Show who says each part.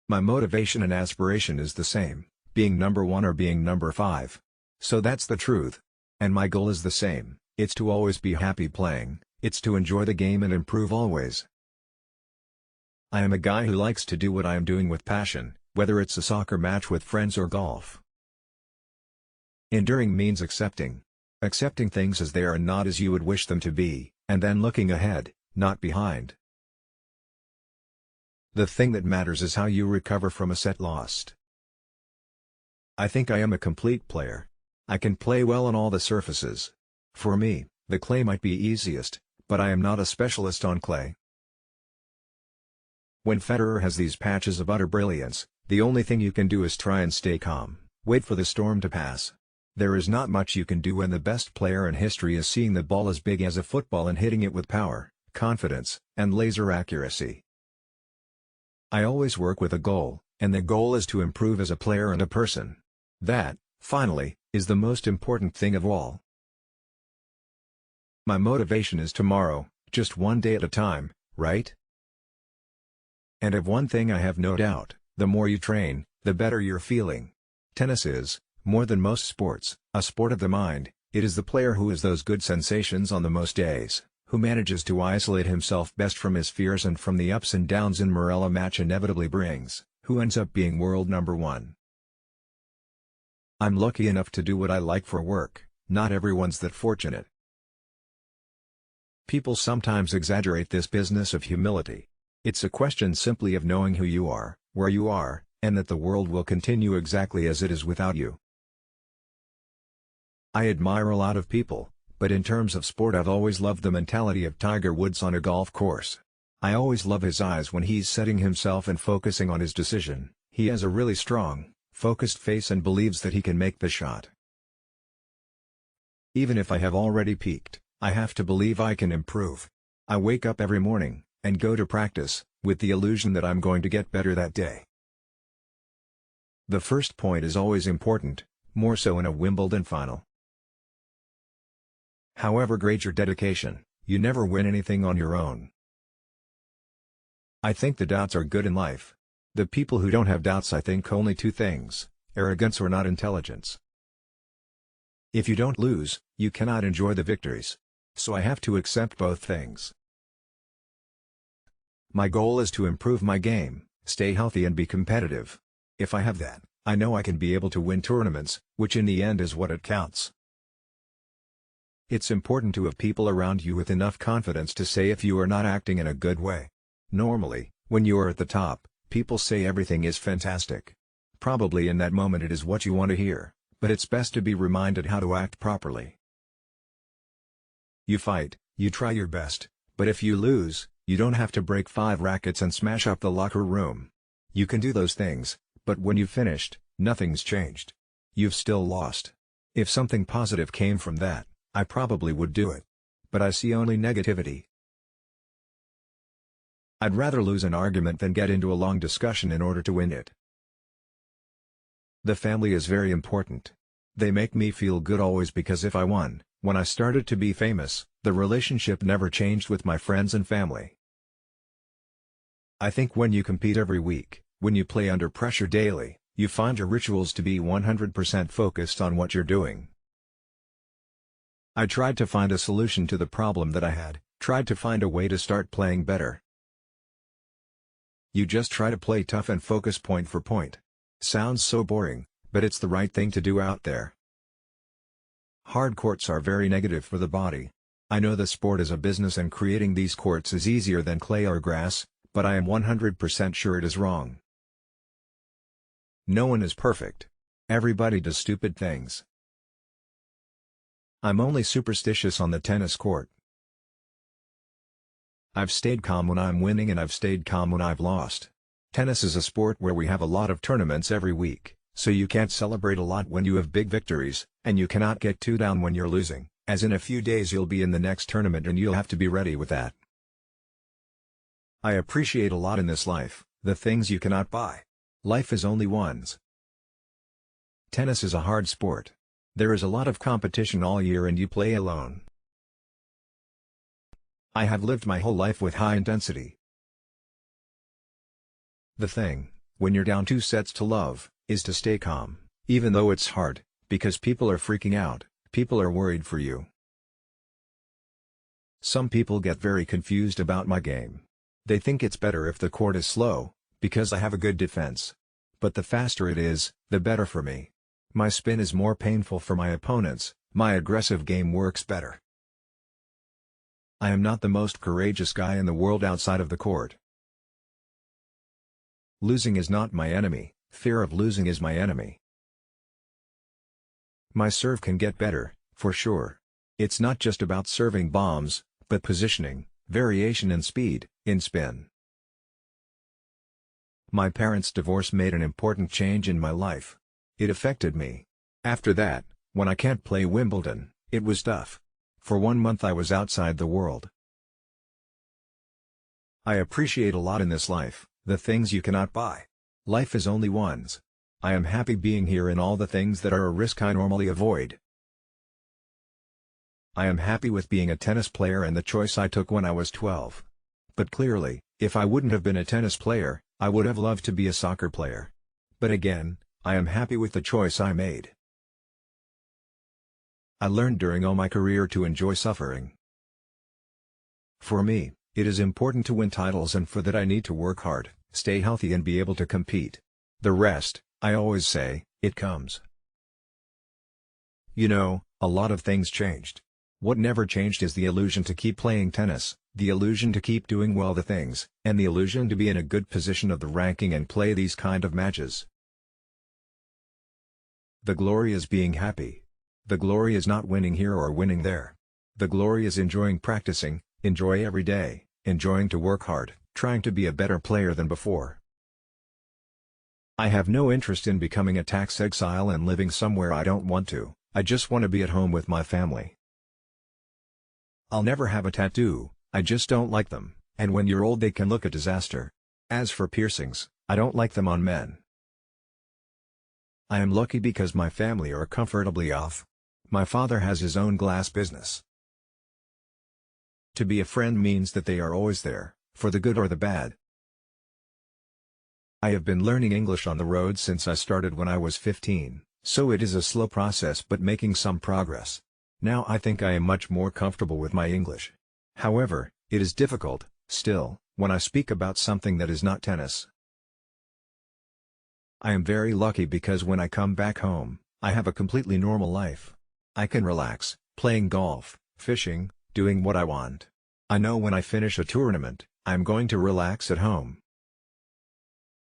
Speaker 1: My motivation and aspiration is the same, being number 1 or being number 5. So that's the truth. And my goal is the same, it's to always be happy playing, it's to enjoy the game and improve always. I am a guy who likes to do what I am doing with passion, whether it's a soccer match with friends or golf. Enduring means accepting. Accepting things as they are and not as you would wish them to be, and then looking ahead, not behind. The thing that matters is how you recover from a set lost. I think I am a complete player. I can play well on all the surfaces. For me, the clay might be easiest, but I am not a specialist on clay. When Federer has these patches of utter brilliance, the only thing you can do is try and stay calm, wait for the storm to pass. There is not much you can do when the best player in history is seeing the ball as big as a football and hitting it with power, confidence, and laser accuracy. I always work with a goal, and the goal is to improve as a player and a person. That, finally, is the most important thing of all. My motivation is tomorrow, just one day at a time, right? And of one thing I have no doubt, the more you train, the better you're feeling. Tennis is, more than most sports, a sport of the mind. It is the player who has those good sensations on the most days, who manages to isolate himself best from his fears and from the ups and downs in morale a match inevitably brings, who ends up being world number 1. I'm lucky enough to do what I like for work, not everyone's that fortunate. People sometimes exaggerate this business of humility. It's a question simply of knowing who you are, where you are, and that the world will continue exactly as it is without you. I admire a lot of people, but in terms of sport I've always loved the mentality of Tiger Woods on a golf course. I always love his eyes when he's setting himself and focusing on his decision. He has a really strong, focused face and believes that he can make the shot. Even if I have already peaked, I have to believe I can improve. I wake up every morning, and go to practice, with the illusion that I'm going to get better that day. The first point is always important, more so in a Wimbledon final. However great your dedication, you never win anything on your own. I think the doubts are good in life. The people who don't have doubts I think only 2 things, arrogance or not intelligence. If you don't lose, you cannot enjoy the victories. So I have to accept both things. My goal is to improve my game, stay healthy and be competitive. If I have that, I know I can be able to win tournaments, which in the end is what it counts. It's important to have people around you with enough confidence to say if you are not acting in a good way. Normally, when you are at the top, people say everything is fantastic. Probably in that moment it is what you want to hear, but it's best to be reminded how to act properly. You fight, you try your best, but if you lose, you don't have to break 5 rackets and smash up the locker room. You can do those things, but when you've finished, nothing's changed. You've still lost. If something positive came from that, I probably would do it. But I see only negativity. I'd rather lose an argument than get into a long discussion in order to win it. The family is very important. They make me feel good always because if I won, when I started to be famous, the relationship never changed with my friends and family. I think when you compete every week, when you play under pressure daily, you find your rituals to be 100% focused on what you're doing. I tried to find a solution to the problem that I had, tried to find a way to start playing better. You just try to play tough and focus point for point. Sounds so boring, but it's the right thing to do out there. Hard courts are very negative for the body. I know the sport is a business and creating these courts is easier than clay or grass, but I am 100% sure it is wrong. No one is perfect. Everybody does stupid things. I'm only superstitious on the tennis court. I've stayed calm when I'm winning and I've stayed calm when I've lost. Tennis is a sport where we have a lot of tournaments every week, so you can't celebrate a lot when you have big victories, and you cannot get too down when you're losing, as in a few days you'll be in the next tournament and you'll have to be ready with that. I appreciate a lot in this life, the things you cannot buy. Life is only once. Tennis is a hard sport. There is a lot of competition all year and you play alone. I have lived my whole life with high intensity. The thing, when you're down 2-0, is to stay calm, even though it's hard, because people are freaking out, people are worried for you. Some people get very confused about my game. They think it's better if the court is slow, because I have a good defense. But the faster it is, the better for me. My spin is more painful for my opponents, my aggressive game works better. I am not the most courageous guy in the world outside of the court. Losing is not my enemy, fear of losing is my enemy. My serve can get better, for sure. It's not just about serving bombs, but positioning, variation in speed, in spin. My parents' divorce made an important change in my life. It affected me. After that, when I can't play Wimbledon, it was tough. For 1 month I was outside the world. I appreciate a lot in this life, the things you cannot buy. Life is only once. I am happy being here in all the things that are a risk I normally avoid. I am happy with being a tennis player and the choice I took when I was 12. But clearly, if I wouldn't have been a tennis player, I would have loved to be a soccer player. But again, I am happy with the choice I made. I learned during all my career to enjoy suffering. For me, it is important to win titles, and for that I need to work hard, stay healthy and be able to compete. The rest, I always say, it comes. You know, a lot of things changed. What never changed is the illusion to keep playing tennis, the illusion to keep doing well the things, and the illusion to be in a good position of the ranking and play these kind of matches. The glory is being happy. The glory is not winning here or winning there. The glory is enjoying practicing, enjoy every day, enjoying to work hard, trying to be a better player than before. I have no interest in becoming a tax exile and living somewhere I don't want to. I just want to be at home with my family. I'll never have a tattoo, I just don't like them, and when you're old they can look a disaster. As for piercings, I don't like them on men. I am lucky because my family are comfortably off. My father has his own glass business. To be a friend means that they are always there, for the good or the bad. I have been learning English on the road since I started when I was 15, so it is a slow process but making some progress. Now I think I am much more comfortable with my English. However, it is difficult, still, when I speak about something that is not tennis. I am very lucky because when I come back home, I have a completely normal life. I can relax, playing golf, fishing, doing what I want. I know when I finish a tournament, I'm going to relax at home.